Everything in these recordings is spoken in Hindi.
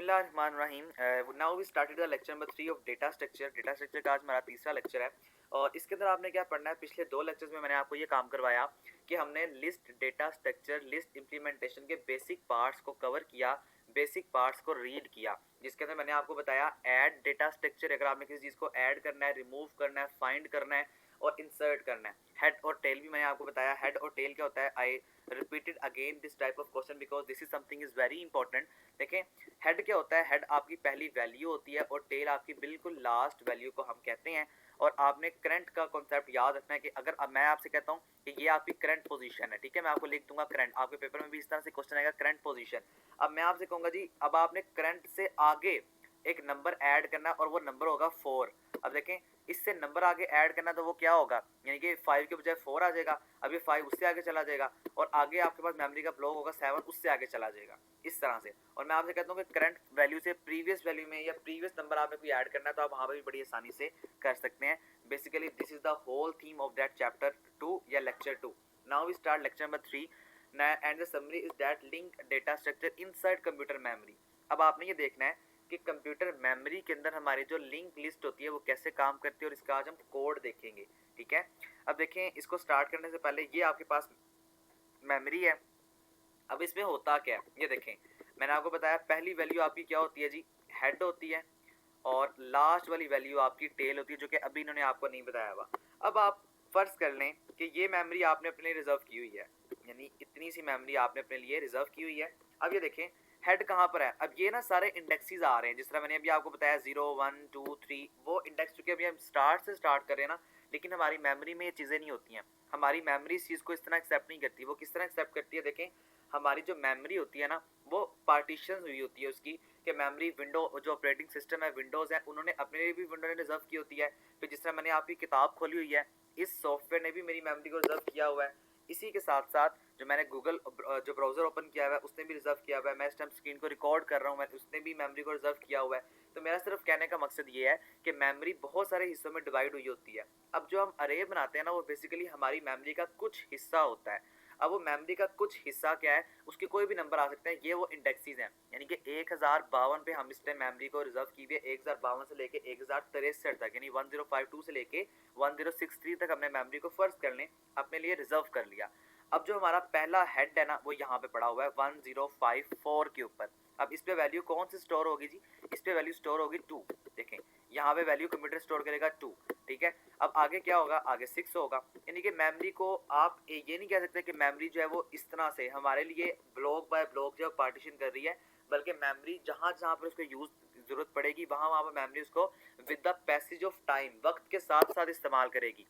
बिस्मिल्लाहिर्रहमानिर्रहीम। Now we started the lecture number 3 of data structure. Data structure का आज हमारा तीसरा लेक्चर है और इसके अंदर आपने क्या पढ़ना है। पिछले दो लेक्चर्स में मैंने आपको ये काम करवाया कि हमने list, data structure, list implementation के बेसिक पार्ट्स को कवर किया, बेसिक पार्ट्स को रीड किया, जिसके अंदर मैंने आपको बताया ऐड डेटा स्ट्रक्चर। अगर आपने किसी चीज़ को ऐड करना है, रिमूव करना है, फाइंड करना है और इंसर्ट करना है। हेड और टेल भी मैंने आपको बताया। हेड और टेल क्या होता है, I repeated again this type of question because this is something is very important. देखें, हेड क्या होता है, हेड आपकी पहली वैल्यू होती है और टेल आपकी बिल्कुल लास्ट वैल्यू को हम कहते हैं। और आपने करंट का कॉन्सेप्ट याद रखना है कि अगर अब मैं आपसे कहता हूँ कि ये आपकी करंट पोजीशन है, ठीक है, मैं आपको लिख दूंगा करंट, आपके पेपर में भी इस तरह से क्वेश्चन आएगा करंट पोजीशन। अब मैं आपसे कहूंगा जी अब आपने करंट से आगे एक नंबर ऐड करना और वो नंबर होगा 4। अब देखें, इससे नंबर आगे ऐड करना तो वो क्या होगा, यानी कि 5 के बजाय 4 आ जाएगा। अब ये 5 उससे आगे चला जाएगा और आगे आपके पास मेमोरी का ब्लॉक होगा 7, उससे आगे चला जाएगा इस तरह से। और मैं आपसे कहता हूँ कि करंट वैल्यू से प्रीवियस वैल्यू में या प्रीवियस नंबर आपने कोई ऐड करना है तो आप वहाँ पर भी बड़ी आसानी से कर सकते हैं। Basically this is the whole theme of that chapter 2 या lecture 2। Now we start lecture number 3 and the summary is that link data structure inside computer memory. अब आपने ये देखना है कि कंप्यूटर मेमोरी के अंदर हमारी जो लिंक लिस्ट होती है वो कैसे काम करती है और इसका आज हम कोड देखेंगे, ठीक है। अब देखें, इसको स्टार्ट करने से पहले ये आपके पास मेमोरी है। अब इसमें होता क्या है ये देखें, मैंने आपको बताया पहली वैल्यू आपकी क्या होती है जी, हेड होती है और लास्ट वाली वैल्यू आपकी टेल होती है, जो कि अभी इन्होंने आपको नहीं बताया हुआ। अब आप फर्ज कर लें कि ये मेमोरी आपने अपने लिए रिजर्व की हुई है, यानी इतनी सी मेमोरी आपने अपने लिए रिजर्व की हुई है। अब ये देखें हेड कहाँ पर है। अब ये ना सारे इंडेक्सेस आ रहे हैं, जिस तरह मैंने अभी आपको बताया 0 1 2 3, वो इंडेक्स चूंकि अभी हम स्टार्ट से स्टार्ट कर रहे हैं ना, लेकिन हमारी मेमोरी में ये चीज़ें नहीं होती हैं। हमारी मेमोरी इस चीज़ को इस तरह एक्सेप्ट नहीं करती। वो किस तरह एक्सेप्ट करती है, देखें, हमारी जो मेमोरी होती है ना वो पार्टीशन हुई होती है उसकी, कि मेमोरी विंडो जो ऑपरेटिंग सिस्टम है, विंडोज़ है, उन्होंने अपने लिए भी विंडो ने रिजर्व की होती है। फिर जिस तरह मैंने आपकी किताब खोली हुई है, इस सॉफ्टवेयर ने भी मेरी मेमोरी को रिजर्व किया हुआ है। इसी के साथ साथ जो मैंने गूगल जो ब्राउज़र ओपन किया हुआ है उसने भी रिजर्व किया हुआ है। मैं इस टाइम स्क्रीन को रिकॉर्ड कर रहा हूँ, मैं उसने भी मेमोरी को रिजर्व किया हुआ है। तो मेरा सिर्फ कहने का मकसद ये है कि मेमोरी बहुत सारे हिस्सों में डिवाइड हुई होती है। अब जो हम अरे बनाते हैं ना वो बेसिकली हमारी मेमोरी का कुछ हिस्सा होता है। अब वो मेमोरी का कुछ हिस्सा क्या है, उसके कोई भी नंबर आ सकते हैं, ये वो इंडेक्सेस हैं। यानी कि 1052 पे हम इस टाइम मेमोरी को रिजर्व की हुई है। 1052 से लेके 1063 तक, यानी 1052 से लेके 1063 तक हमने मेमोरी को फर्ज कर लें अपने लिए रिजर्व कर लिया। अब जो हमारा पहला हेड है ना वो यहाँ पे पड़ा हुआ है 1054 के ऊपर। अब इस पे वैल्यू कौन सी स्टोर होगी जी, इस पे वैल्यू स्टोर होगी 2। देखें, यहाँ पे वैल्यू कंप्यूटर स्टोर करेगा 2, ठीक है। अब आगे क्या होगा, आगे 6 होगा। यानी कि मेमोरी को आप ये नहीं कह सकते कि मेमोरी जो है वो इस तरह से हमारे लिए ब्लॉक बाय ब्लॉक जो पार्टीशन कर रही है, बल्कि मेमोरी जहाँ जहाँ पर उसको यूज जरूरत पड़ेगी वहाँ वहाँ पर मेमोरी उसको with the passage of time, वक्त के साथ साथ इस्तेमाल करेगी,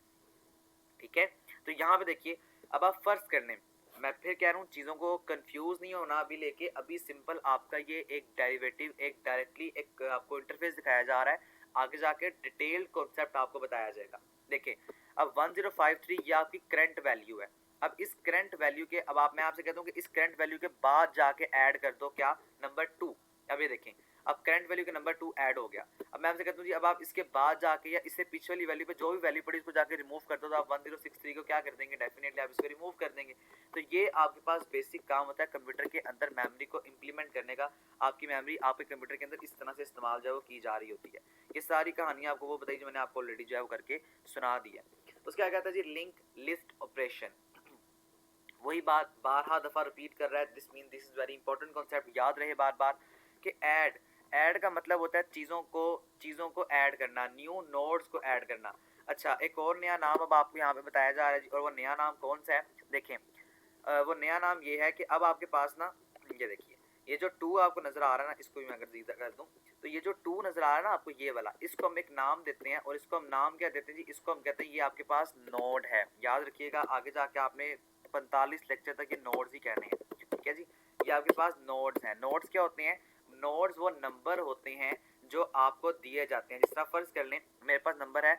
ठीक है। तो यहाँ पे देखिए, अब आप फर्ज कर लें, मैं फिर कह रहा हूँ चीज़ों को कंफ्यूज नहीं होना अभी लेके, अभी सिंपल आपका ये एक डेरिवेटिव, एक डायरेक्टली एक आपको इंटरफेस दिखाया जा रहा है, आगे जाके डिटेल्ड कॉन्सेप्ट आपको बताया जाएगा। देखिए, अब 1053 ये आपकी करंट वैल्यू है। अब इस करंट वैल्यू के, अब आप मैं आपसे कहता हूँ कि इस करंट वैल्यू के बाद जाके ऐड कर दो क्या, नंबर 2। अब ये देखें, अब करंट वैल्यू के नंबर 2 ऐड हो गया। अब मैं आपसे कहता हूँ जी अब आप इसके बाद जाके या इससे पीछे वाली वैल्यू पे जो भी वैल्यू पड़ी इसको जाके रिमूव कर दो, तो आप 1063 को क्या कर देंगे, डेफिनेटली आप इसको रिमूव कर देंगे। तो ये आपके पास बेसिक काम होता है कंप्यूटर के अंदर मेमोरी को इम्प्लीमेंट करने का। आपकी मेमोरी आपके कंप्यूटर के अंदर इस तरह से इस्तेमाल जो है वो की जा रही होती है। ये सारी कहानी आपको वो बताई जो मैंने आपको ऑलरेडी जो है वो करके सुना दी है। उसके क्या कहता है जी, लिंक लिस्ट ऑपरेशन। वही बात बारह दफा रिपीट कर रहा है। This mean this is very important concept, याद रहे बार बार कि ऐड का मतलब होता है चीज़ों को ऐड करना, न्यू नोड्स को ऐड करना। अच्छा, एक और नया नाम अब आपको यहाँ पे बताया जा रहा है और वो नया नाम कौन सा है, देखें, वो नया नाम ये है कि अब आपके पास ना, ये देखिए, ये जो 2 आपको नजर आ रहा है ना, इसको भी मैं अगर सीधा कर दूं तो ये जो 2 नजर आ रहा है ना आपको, ये वाला, इसको हम एक नाम देते हैं और इसको हम नाम क्या देते हैं जी, इसको हम कहते हैं ये आपके पास नोड है। याद रखिएगा, आगे जाके आपने 45 लेक्चर तक ये नोड्स ही कहने हैं, ठीक है जी। ये आपके पास नोड्स हैं। नोड्स क्या होते हैं, नोड्स वो नंबर होते हैं जो आपको दिए जाते हैं। जिस तरह फर्ज कर लें मेरे पास नंबर है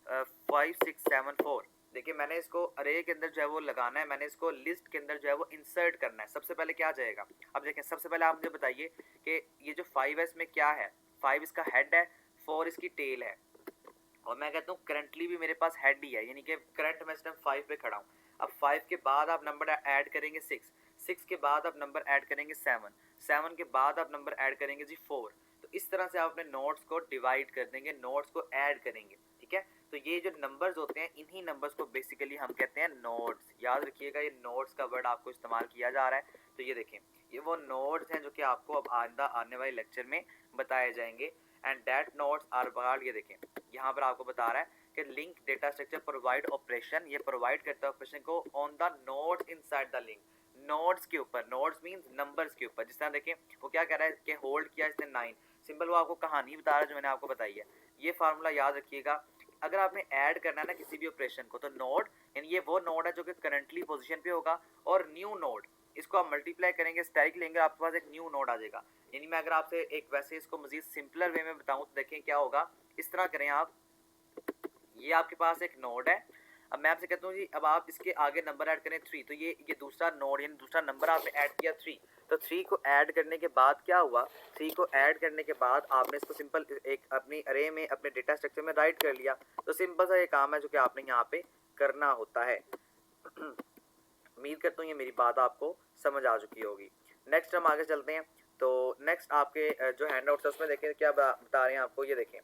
5674। देखिए, मैंने इसको अरे के अंदर जो है वो लगाना है, मैंने इसको लिस्ट के अंदर जो है वो इंसर्ट करना है। सबसे पहले क्या जाएगा, अब देखें, सबसे पहले आप मुझे बताइए कि ये जो 5 है इसमें क्या है। 5 इसका हेड है, 4 इसकी टेल है, और मैं कहता हूँ करंटली भी मेरे पास हेड ही है, यानी कि करंट में इस टाइम 5 पे खड़ा हूँ। अब 5 के बाद आप नंबर ऐड करेंगे 6, 6 के बाद आप नंबर ऐड करेंगे 7, 7 के बाद आप नंबर ऐड करेंगे जी 4। तो इस तरह से आप अपने नोट्स को डिवाइड कर देंगे, नोट्स को ऐड करेंगे, ठीक है। तो ये जो नंबर्स होते हैं, इन्हीं नंबर्स को बेसिकली हम कहते हैं नोट्स। याद रखिएगा, ये नोट्स का वर्ड आपको इस्तेमाल किया जा रहा है। तो ये देखें, ये वो नोट्स हैं जो कि आपको अब आने वाले लेक्चर में बताए जाएंगे। And that notes are called, ये देखें यहाँ पर आपको बता रहा है कि link data structure provide operation, ये प्रोवाइड करता है ऑपरेशन को on the nodes inside the link, nodes के ऊपर, नोड्स मींस नंबर्स के ऊपर। जिस तरह देखें वो क्या कह रहा है कि होल्ड किया इसने 9, सिंपल वो आपको कहानी बता रहा है जो मैंने आपको बताई है। ये फार्मूला याद रखिएगा, अगर आपने ऐड करना है ना किसी भी ऑपरेशन को, तो नोड यानी ये वो नोड है जो कि करंटली पोजीशन पे होगा, और न्यू नोड इसको आप मल्टीप्लाई करेंगे, स्टैक लेंगे, आपके पास एक न्यू नोड आ जाएगा। यानी मैं अगर आपसे एक वैसे इसको मजीद सिंपलर वे में बताऊं तो देखें क्या होगा, इस तरह करें आप, ये आपके पास एक नोड है। अब मैं आपसे कहता हूँ जी अब आप इसके आगे नंबर ऐड करें 3, तो ये दूसरा नोड यानी दूसरा नंबर आपने ऐड किया 3। तो 3 को ऐड करने के बाद क्या हुआ, 3 को ऐड करने के बाद आपने इसको सिंपल एक अपनी अरे में, अपने डेटा स्ट्रक्चर में राइट कर लिया। तो सिंपल सा ये काम है जो कि आपने यहाँ पे करना होता है। उम्मीद करता हूँ ये मेरी बात आपको समझ आ चुकी होगी। नेक्स्ट हम आगे चलते हैं। तो नेक्स्ट आपके जो हैंड आउट्स है उसमें देखें क्या बता रहे हैं आपको, ये देखें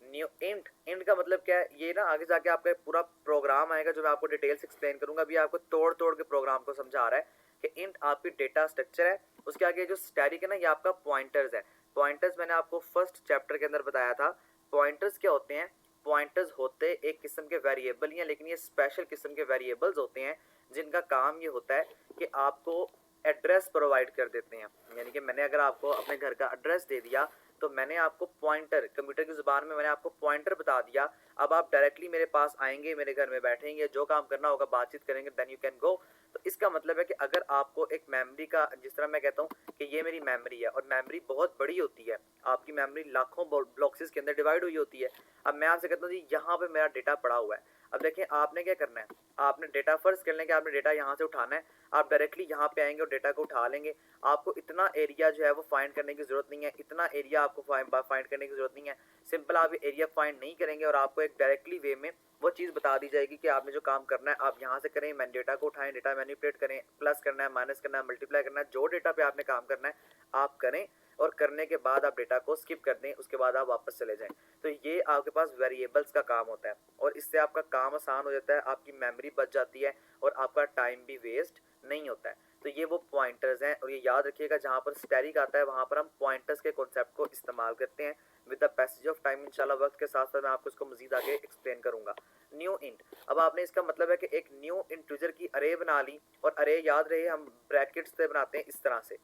न्यू इंट, इंट का मतलब क्या है, ये ना आगे जाके आपका पूरा प्रोग्राम आएगा जो मैं आपको डिटेल्स एक्सप्लेन करूंगा। अभी आपको तोड़ तोड़ के प्रोग्राम को समझा रहा है कि इंट आपकी डेटा स्ट्रक्चर है, उसके आगे जो स्टैटिक है ना ये आपका पॉइंटर्स है। पॉइंटर्स मैंने आपको फर्स्ट चैप्टर के अंदर बताया था। पॉइंटर्स क्या होते हैं, पॉइंटर्स होते एक किस्म के वेरिएबल ही हैं, लेकिन ये स्पेशल किस्म के वेरिएबल्स होते हैं जिनका काम ये होता है कि आपको एड्रेस प्रोवाइड कर देते हैं। यानी कि मैंने अगर आपको अपने घर का एड्रेस दे दिया तो मैंने आपको पॉइंटर, कंप्यूटर की ज़ुबान में मैंने आपको पॉइंटर बता दिया। अब आप डायरेक्टली मेरे पास आएंगे, मेरे घर में बैठेंगे, जो काम करना होगा बातचीत करेंगे, देन यू कैन गो। तो इसका मतलब है कि अगर आपको एक मेमोरी का, जिस तरह मैं कहता हूँ कि ये मेरी मेमोरी है और मेमोरी बहुत बड़ी होती है, आपकी मेमोरी लाखों ब्लॉक्स के अंदर डिवाइड हुई होती है। अब मैं आपसे कहता हूँ जी यहाँ पे मेरा डेटा पड़ा हुआ है। अब देखें आपने क्या करना है, आपने डेटा फर्स्ट कर लेंगे, आपने डेटा यहाँ से उठाना है, आप डायरेक्टली यहाँ पे आएंगे और डेटा को उठा लेंगे। आपको इतना एरिया जो है वो फाइंड करने की ज़रूरत नहीं है, इतना एरिया आपको फाइंड करने की ज़रूरत नहीं है। सिंपल आप एरिया फाइंड नहीं करेंगे और आपको एक डायरेक्टली वे में वो चीज़ बता दी जाएगी कि आपने जो काम करना है आप यहाँ से करें, मैन डेटा को उठाएं, डेटा मैनिपुलेट करें, प्लस करना है, माइनस करना है, मल्टीप्लाई करना है, जो डेटा पे आपने काम करना है आप करें, और करने के बाद आप डेटा को स्किप कर दें, उसके बाद आप वापस चले जाएं। तो ये आपके पास वेरिएबल्स का काम होता है और इससे आपका काम आसान हो जाता है, आपकी मेमोरी बच जाती है और आपका टाइम भी वेस्ट नहीं होता है। तो ये वो पॉइंटर्स हैं, और ये याद रखिएगा जहाँ पर स्टैटिक आता है वहाँ पर हम पॉइंटर्स के कॉन्सेप्ट को इस्तेमाल करते हैं। With the passage of time इंशाल्लाह वक्त के साथ साथ मैं आपको इसको मजीद आगे एक्सप्लेन करूंगा। न्यू इंट, अब आपने इसका मतलब है कि एक न्यू इंटीजर की अरे बना ली, और अरे याद रहे हम ब्रैकेट्स से बनाते हैं इस तरह से।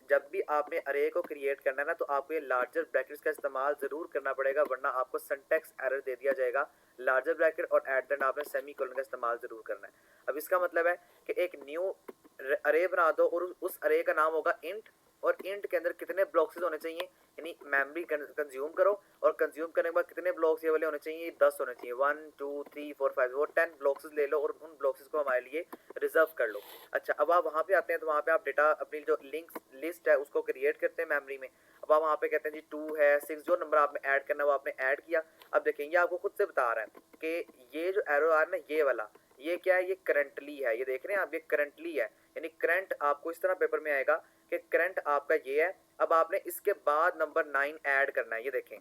जब भी आपने अरे को क्रिएट करना है ना तो आपको ये लार्जर ब्रैकेट्स का इस्तेमाल ज़रूर करना पड़ेगा, वरना आपको सिंटैक्स एरर दे दिया जाएगा। लार्जर ब्रैकेट और एट द एंड आपने सेमी कोलन का इस्तेमाल ज़रूर करना है। अब इसका मतलब है कि एक न्यू अरे बना दो और उस अरे का नाम होगा इंट, और इंट के अंदर कितने ब्लॉक्स होने चाहिए, यानी मेमोरी कंज्यूम करो, और कंज्यूम करने के बाद कितने ब्लॉक्स ये वाले होने चाहिए, 10 होने चाहिए, 1 2 3 4 5 वो 10 ब्लॉक्स ले लो और उन ब्लॉक्स को हमारे लिए रिजर्व कर लो। अच्छा, अब आप वहाँ पे आते हैं तो वहाँ पे आप डेटा अपनी जो लिंक्स लिस्ट है उसको क्रिएट करते हैं मेमोरी में। अब आप वहाँ पे कहते हैं जी 2 है 6, जो नंबर आपने ऐड करना है वो आपने ऐड किया। अब देखेंगे आपको खुद से बता रहा है कि ये जो एरो आ रहा है ना ये वाला, ये क्या है, ये करंटली है, ये देख रहे हैं आप, ये करंटली है। यानी करंट आपको इस तरह पेपर में आएगा कि करंट आपका ये है। अब आपने इसके बाद नंबर 9 ऐड करना है, ये देखें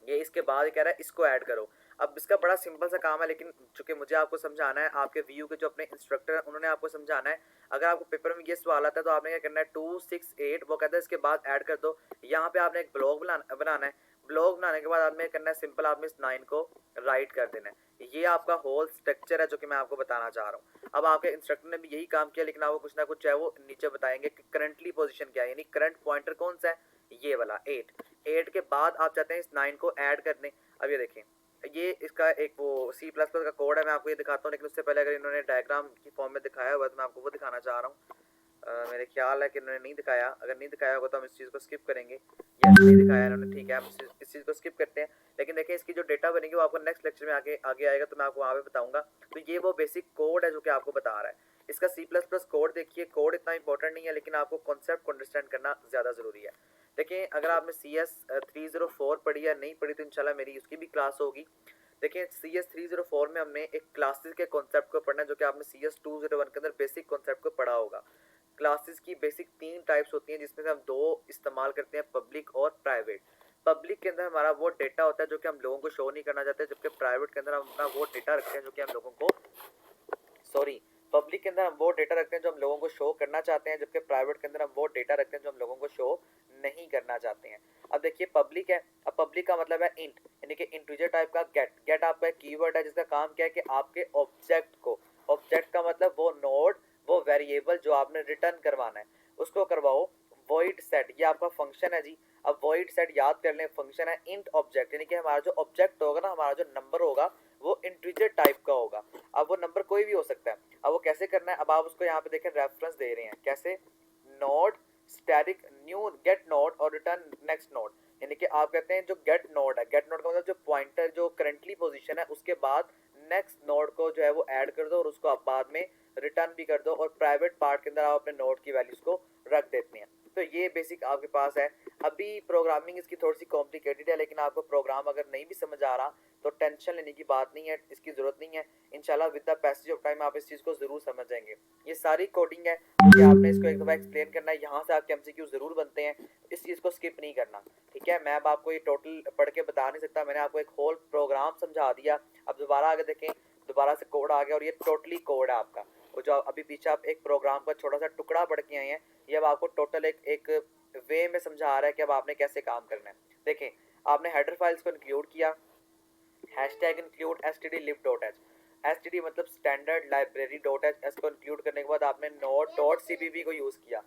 ये इसके बाद कह रहा है इसको ऐड करो। अब इसका बड़ा सिंपल सा काम है, लेकिन चूंकि मुझे आपको समझाना है, आपके वीयू के जो अपने इंस्ट्रक्टर हैं उन्होंने आपको समझाना है। अगर आपको पेपर में ये सवाल आता है तो आपने क्या करना है, 2 6 8 वो कहता है इसके बाद ऐड कर दो। यहाँ पे आपने एक ब्लॉग बनाना है, ब्लॉग बनाने के बाद आपने करना है सिंपल, आपने इस 9 को राइट कर देना है। ये आपका होल स्ट्रक्चर है जो कि मैं आपको बताना चाह रहा हूँ। अब आपके इंस्ट्रक्टर ने भी यही काम किया, लेकिन आपको कुछ ना कुछ है वो नीचे बताएंगे कि करंटली पोजीशन क्या है, यानी करंट पॉइंटर कौन सा है, ये वाला 8 के बाद आप चाहते हैं इस 9 को ऐड कर दें। अब ये देखें ये इसका एक वो C++ का कोड है, मैं आपको ये दिखाता हूँ, लेकिन उससे पहले अगर इन्होंने डायग्राम की फॉर्म में दिखाया हुआ है तो मैं आपको वो दिखाना चाह रहा हूँ। मेरे ख्याल है कि इन्होंने नहीं दिखाया, अगर नहीं दिखाया होगा तो हम इस चीज़ को स्किप करेंगे। यस, नहीं दिखाया इन्होंने, ठीक है, हम इस चीज़ को स्किप करते हैं। लेकिन देखिए इसकी जो डेटा बनेगी वो आपको नेक्स्ट लेक्चर में आगे आएगा, तो मैं आपको वहाँ पे बताऊँगा। तो ये वो बेसिक कोड है जो कि आपको बता रहा है। इसका C++ कोड देखिए, कोड इतना इंपॉर्टेंट नहीं है, लेकिन आपको कॉन्सेप्ट को अंडरस्टैंड करना ज़्यादा ज़रूरी है। देखिए अगर आपने CS 304 पढ़ी या नहीं पढ़ी तो इंशाल्लाह मेरी उसकी भी क्लास होगी। देखिए CS 304 में हमने एक क्लासेस के कॉन्सेप्ट को पढ़ना है, जो कि आपने CS 201 के अंदर बेसिक कॉन्सेप्ट को पढ़ा होगा। क्लासेस की बेसिक 3 टाइप्स होती हैं, जिसमें से हम 2 इस्तेमाल करते हैं, पब्लिक और प्राइवेट। पब्लिक के अंदर हमारा वो डेटा होता है जो कि हम लोगों को शो नहीं करना चाहते, जबकि प्राइवेट के अंदर हम अपना वो डेटा रखते हैं जो कि हम लोगों को सॉरी पब्लिक के अंदर हम वो डेटा रखते हैं जो हम लोगों को शो करना चाहते हैं, जबकि प्राइवेट के अंदर हम वो डेटा रखते हैं जो हम लोगों को शो नहीं करना चाहते हैं। अब देखिए पब्लिक है, अब पब्लिक का मतलब है इंट, यानी कि इंटीजर टाइप का गेट। गेट आपका एक कीवर्ड है जिसका काम क्या है कि आपके ऑब्जेक्ट को, ऑब्जेक्ट का मतलब वो नोड, वो वेरिएबल जो आपने रिटर्न करवाना है उसको करवाओ वॉइड सेट, ये आपका फंक्शन है जी। अब वॉइड सेट याद कर लें, फंक्शन है इंट ऑब्जेक्ट, यानी कि हमारा जो ऑब्जेक्ट होगा ना, हमारा जो नंबर होगा वो इंटीजर टाइप का होगा। अब वो नंबर कोई भी हो सकता है। अब वो कैसे करना है, अब आप उसको यहाँ पे देखें रेफरेंस दे रहे हैं कैसे, node static new get node और रिटर्न नेक्स्ट नोड, यानी कि आप कहते हैं जो गेट नोड है, गेट नोड का मतलब जो पॉइंटर जो करंटली पोजीशन है उसके बाद नेक्स्ट नोड को जो है वो ऐड कर दो और उसको आप बाद में रिटर्न भी कर दो, और प्राइवेट पार्ट के अंदर आप अपने नोड की वैल्यूज को रख देते हैं। तो ये बेसिक आपके पास है। अभी प्रोग्रामिंग इसकी थोड़ी सी कॉम्प्लिकेटेड है, लेकिन आपको प्रोग्राम अगर नहीं भी समझ आ रहा तो टेंशन लेने की बात नहीं है, इसकी जरूरत नहीं है। इंशाल्लाह with the passage of time आप इस चीज़ को जरूर समझ जाएंगे। ये सारी कोडिंग है कि आपने इसको एक दफ़ा एक्सप्लेन करना है, यहाँ से आपके एमसीक्यू जरूर बनते हैं, इस चीज़ को स्किप नहीं करना, ठीक है। मैं अब आपको ये टोटल पढ़ के बता नहीं सकता, मैंने आपको एक होल प्रोग्राम समझा दिया। अब दोबारा आगे देखें, दोबारा से कोड आ गया और ये टोटली कोड है आपका। वो जो अभी पीछे आप एक प्रोग्राम का छोटा सा टुकड़ा पढ़ के आए हैं, ये अब आपको टोटल एक वे में समझा रहा है कि अब आपने कैसे काम करना है। देखें, आपने हेडर फाइल्स को इंक्लूड किया, हैशटैग इंक्लूड stdlib.h, std मतलब स्टैंडर्ड लाइब्रेरी डॉट एच, इसको इंक्लूड करने के बाद आपने नोड डॉट cpp को यूज किया,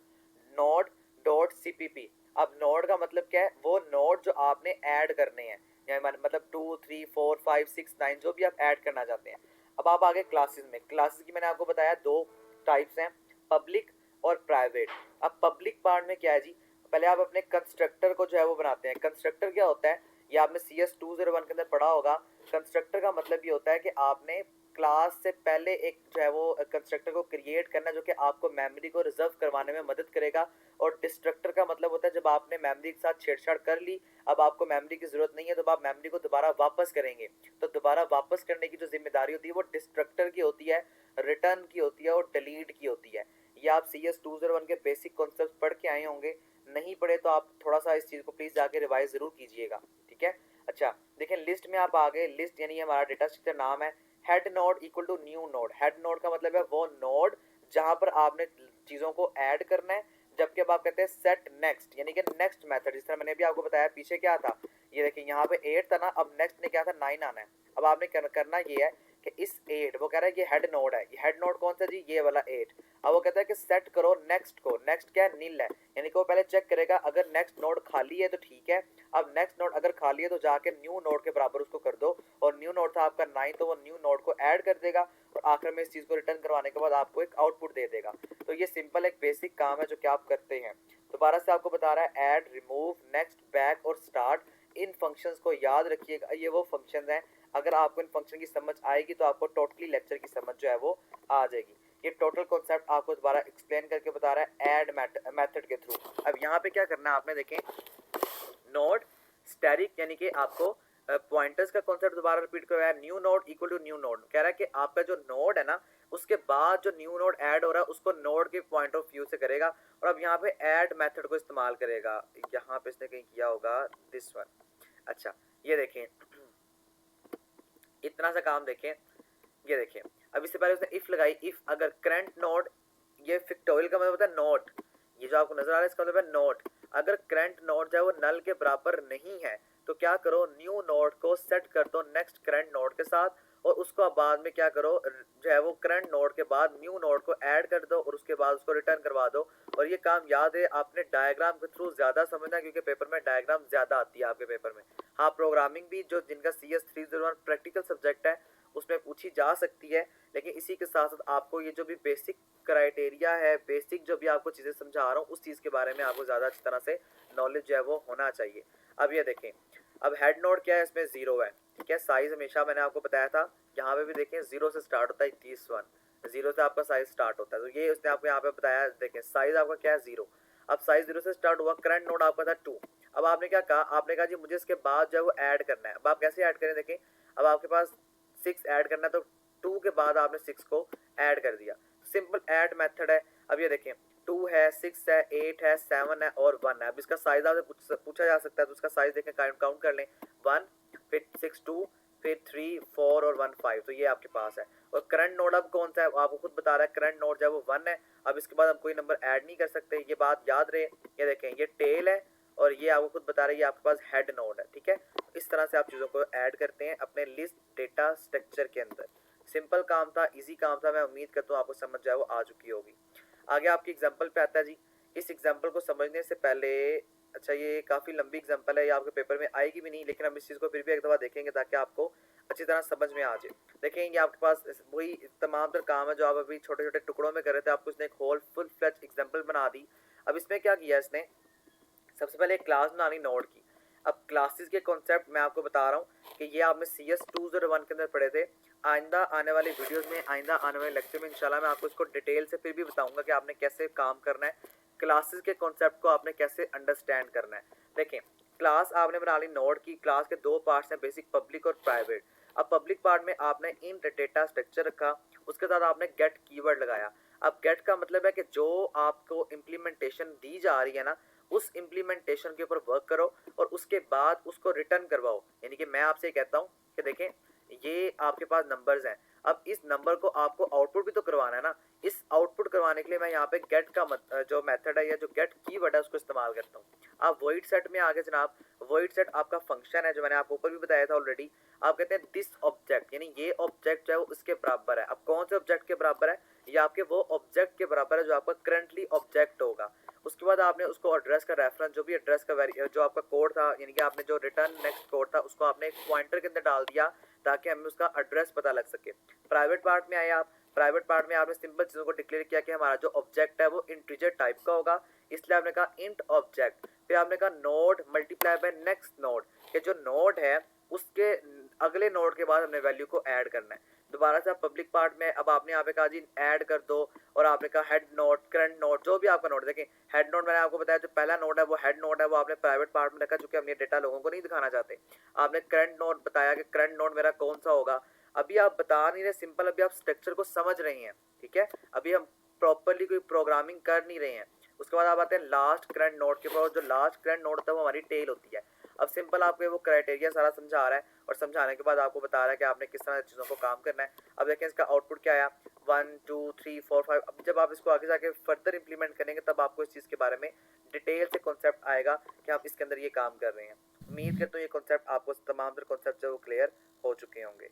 नोड डॉट cpp। अब नोड का मतलब क्या है, वो नोड जो आपने ऐड करने हैं, यानी मतलब 2 3 4 5 6 9 जो भी आप ऐड करना चाहते हैं। अब आप आगे क्लासेस में, क्लासेस की मैंने आपको बताया 2 टाइप्स हैं, पब्लिक और प्राइवेट। अब पब्लिक पार्ट में क्या है जी, पहले आप अपने कंस्ट्रक्टर को जो है वो बनाते हैं। कंस्ट्रक्टर क्या होता है, ये आपने CS201 के अंदर पढ़ा होगा। कंस्ट्रक्टर का मतलब ये होता है कि आपने क्लास से पहले एक जो है वो कंस्ट्रक्टर को क्रिएट करना जो कि आपको मेमोरी को रिजर्व करवाने में मदद करेगा। और डिस्ट्रक्टर का मतलब होता है जब आपने मेमोरी के साथ छेड़छाड़ कर ली, अब आपको मेमोरी की जरूरत नहीं है, तो आप मेमोरी को दोबारा वापस करेंगे, तो दोबारा वापस करने की जो जिम्मेदारी होती है वो डिस्ट्रक्टर की होती है, रिटर्न की होती है और डिलीट की होती है। ये आप CS201 के बेसिक कॉन्सेप्ट पढ़ के आए होंगे, नहीं पढ़े तो आप थोड़ा सा इस चीज़ को प्लीज़ जाके रिवाइज ज़रूर कीजिएगा, ठीक है। अच्छा देखें, लिस्ट में आप आ गए, लिस्ट यानी हमारा डेटा स्ट्रक्चर नाम है। Head node equal to new node, head node का मतलब है वो नोड जहां पर आपने चीज़ों को ऐड करना है, जबकि अब आप कहते हैं सेट नेक्स्ट, यानी कि नेक्स्ट मेथड। जिस तरह मैंने भी आपको बताया पीछे क्या था, ये देखिए यहाँ पे 8 था ना, अब नेक्स्ट ने क्या था 9 आना है। अब आपने करना ये है कि इस 8, वो कह रहा है ये हेड नोड है, ये हेड नोड कौन सा जी, ये वाला 8। अब वो कहता है कि सेट करो नेक्स्ट को, नेक्स्ट क्या है, नील है, यानी कि वो पहले चेक करेगा अगर नेक्स्ट नोड खाली है तो ठीक है। अब नेक्स्ट नोड अगर खाली है तो जाके न्यू नोड के बराबर उसको कर दो, और न्यू नोड था आपका 9, तो वो न्यू नोड को ऐड कर देगा और आखिर में इस चीज़ को रिटर्न करवाने के बाद आपको एक आउटपुट दे देगा। तो ये सिंपल एक बेसिक काम है जो कि आप करते हैं। दोबारा से आपको बता रहा है ऐड, रिमूव, नेक्स्ट, बैक और स्टार्ट, इन फंक्शंस को याद रखिएगा, ये वो फंक्शंस हैं। अगर आपको इन फंक्शन की समझ आएगी तो आपको टोटली लेक्चर की समझ जो है वो आ जाएगी। ये टोटल कॉन्सेप्ट आपको दोबारा एक्सप्लेन करके बता रहा है ऐड मेथड के थ्रू। अब यहाँ पे क्या करना है आपने, देखें, नोड स्टैटिक यानी कि आपको पॉइंटर्स का कॉन्सेप्ट दोबारा रिपीट करवाया, new node equal to new node, कह रहा है कि आपका जो नोड है ना उसके बाद जो न्यू नोड ऐड हो रहा है उसको नोड के पॉइंट ऑफ व्यू से करेगा। और अब यहाँ पे ऐड मेथड को इस्तेमाल करेगा, यहाँ पे इसने कहीं किया होगा दिस वन। अच्छा ये देखें, इतना सा काम देखें, ये देखें, अब इससे पहले उसने इफ लगाई, इफ अगर करंट नोड, ये फिक्टोरियल का मतलब होता है नोट, ये जो आपको नजर आ रहा है इसका मतलब है नोट, अगर करंट नोड जो है वो नल के बराबर नहीं है तो क्या करो, न्यू नोड को सेट कर दो नेक्स्ट करंट नोड के साथ, और उसको बाद में क्या करो जो है वो करंट नोड के बाद न्यू नोड को ऐड कर दो और उसके बाद उसको रिटर्न करवा दो। और ये काम याद है आपने डायग्राम के थ्रू ज्यादा समझना, क्योंकि पेपर में डायग्राम ज्यादा आती है आपके पेपर में। हाँ प्रोग्रामिंग भी जो जिनका CS301 प्रैक्टिकल सब्जेक्ट है उसमें पूछी जा सकती है, लेकिन इसी के साथ साथ आपको ये जो भी बेसिक क्राइटेरिया है, बेसिक जो भी आपको चीज़ें समझा रहा हूँ उस चीज़ के बारे में आपको ज़्यादा अच्छी तरह से नॉलेज जो है वो होना चाहिए। अब ये देखें, अब हेड नोड क्या है, इसमें 0 है, ठीक है। साइज हमेशा मैंने आपको बताया था, यहाँ पे भी देखें 0 से स्टार्ट होता है 31, 0 से आपका साइज स्टार्ट होता है, तो ये उसने आपको यहाँ पे बताया। देखें साइज आपका क्या है 0, अब साइज 0 से स्टार्ट हुआ, करंट नोड आपका था 2। अब आपने क्या कहा, आपने कहा जी मुझे इसके बाद जो है वो ऐड करना है। अब आप कैसे ऐड करें, देखें, अब आपके पास 6 ऐड करना है तो 2 के बाद आपने 6 को ऐड कर दिया, सिंपल ऐड मेथड है। अब ये देखें 2 है, 6 है, 8 है, 7 है और 1 है। अब इसका साइज आपसे पूछा जा सकता है, तो उसका साइज देखें, काउंट कर लें। 1, फिर 6 2, फिर 3 4 और 1 5, तो ये आपके पास है। और करंट नोड अब कौन सा है, आपको खुद बता रहा है, करंट नोड जो है वो 1 है। अब इसके बाद हम कोई नंबर ऐड नहीं कर सकते, ये बात याद रहे। ये देखें, ये टेल है और ये आपको खुद बता रहा है ये आपके पास हेड नोड है, ठीक है। इस तरह से आप चीज़ों को ऐड करते हैं अपने लिस्ट डेटा स्ट्रक्चर के अंदर। सिंपल काम था, इजी काम था, मैं उम्मीद करता हूँ आपको समझ जाए वो आ चुकी होगी। आगे आपकी एग्जांपल पे आता है जी। इस एग्जांपल को समझने से पहले, अच्छा ये काफ़ी लंबी एग्जांपल है, ये आपके पेपर में आएगी भी नहीं, लेकिन हम इस चीज़ को फिर भी एक दफ़ा देखेंगे ताकि आपको अच्छी तरह समझ में आ जाए। देखेंगे आपके पास वही तमाम तर काम है जो आप अभी छोटे छोटे टुकड़ों में कर रहे थे, आपको इसने एक होल फुल फ्लेज एग्जाम्पल बना दी। अब इसमें क्या किया इसने, सबसे पहले एक क्लास बनानी नोड की। अब क्लासेस के कॉन्सेप्ट मैं आपको बता रहा हूँ कि ये आपने CS 201 के अंदर पढ़े थे। आइंदा आने वाले वीडियोस में, आइंदा आने वाले लेक्चर में इंशाल्लाह मैं आपको इसको डिटेल से फिर भी बताऊंगा कि आपने कैसे काम करना है, क्लासेस के कॉन्सेप्ट को आपने कैसे अंडरस्टैंड करना है। देखें, क्लास आपने बना ली नोड की। क्लास के दो पार्ट्स हैं, बेसिक पब्लिक और प्राइवेट। अब पब्लिक पार्ट में आपने इन डेटा स्ट्रक्चर रखा, उसके साथ आपने गेट कीवर्ड लगाया। अब गेट का मतलब है कि जो आपको इम्प्लीमेंटेशन दी जा रही है ना, उस इम्प्लीमेंटेशन के ऊपर वर्क करो और उसके बाद उसको रिटर्न करवाओ। यानी कि मैं आपसे कहता हूँ कि देखें, ये आपके पास नंबर्स हैं, अब इस नंबर को आपको आउटपुट भी तो करवाना है ना। इस आउटपुट करवाने के लिए मैं यहाँ पे गेट का जो मेथड है या जो गेट कीवर्ड है उसको इस्तेमाल करता हूँ। आप वॉइड सेट में आगे जनाब, वॉइड सेट आपका फंक्शन है जो मैंने आपको ऊपर भी बताया था ऑलरेडी। आप कहते हैं दिस ऑब्जेक्ट, यानी ये ऑब्जेक्ट जो है वो उसके बराबर है। अब कौन से ऑब्जेक्ट के बराबर है, ये आपके वो ऑब्जेक्ट के बराबर है जो आपका करंटली ऑब्जेक्ट होगा। उसके बाद आपने उसको एड्रेस का रेफरेंस, जो भी एड्रेस का जो आपका कोड था, यानी कि आपने जो रिटर्न नेक्स्ट कोड था उसको आपने एक पॉइंटर के अंदर डाल दिया ताकि हमें उसका एड्रेस पता लग सके। प्राइवेट पार्ट में आए आप, प्राइवेट पार्ट में आपने सिंपल चीज़ों को डिक्लेयर किया कि हमारा जो ऑब्जेक्ट है वो इंटीजर टाइप का होगा, इसलिए आपने कहा इंट ऑब्जेक्ट। फिर आपने कहा node multiply by next node, कि जो नोड है उसके अगले नोड के बाद हमने वैल्यू को ऐड करना है। दोबारा से आप पब्लिक पार्ट में, अब आपने यहाँ पे कहा जी ऐड कर दो, और आपने कहा हेड नोड, करंट नोड, जो भी आपका नोड। देखें, हेड नोड मैंने आपको बताया जो पहला नोड है वो हेड नोड है, वो आपने प्राइवेट पार्ट में रखा चूंकि हम ये डेटा लोगों को नहीं दिखाना चाहते। आपने करंट नोड बताया कि करंट नोड मेरा कौन सा होगा। अभी आप बता नहीं रहे, सिंपल अभी आप स्ट्रक्चर को समझ रहे हैं, ठीक है। अभी हम प्रॉपरली कोई प्रोग्रामिंग कर नहीं रहे हैं। उसके बाद आप आते हैं लास्ट करंट नोड के पास, जो लास्ट करंट नोड होता है वो हमारी टेल होती है। अब सिंपल आपको वो क्राइटेरिया सारा समझा रहा है, और समझाने के बाद आपको बता रहा है कि आपने किस तरह चीज़ों को काम करना है। अब देखें इसका आउटपुट क्या आया, 1 2 3 4 5। अब जब आप इसको आगे जाके फर्दर इंप्लीमेंट करेंगे तब आपको इस चीज़ के बारे में डिटेल से कॉन्सेप्ट आएगा कि आप इसके अंदर ये काम कर रहे हैं। उम्मीद करता हूँ ये कॉन्सेप्ट आपको, तमाम तर कॉन्सेप्ट जो वो क्लियर हो चुके होंगे।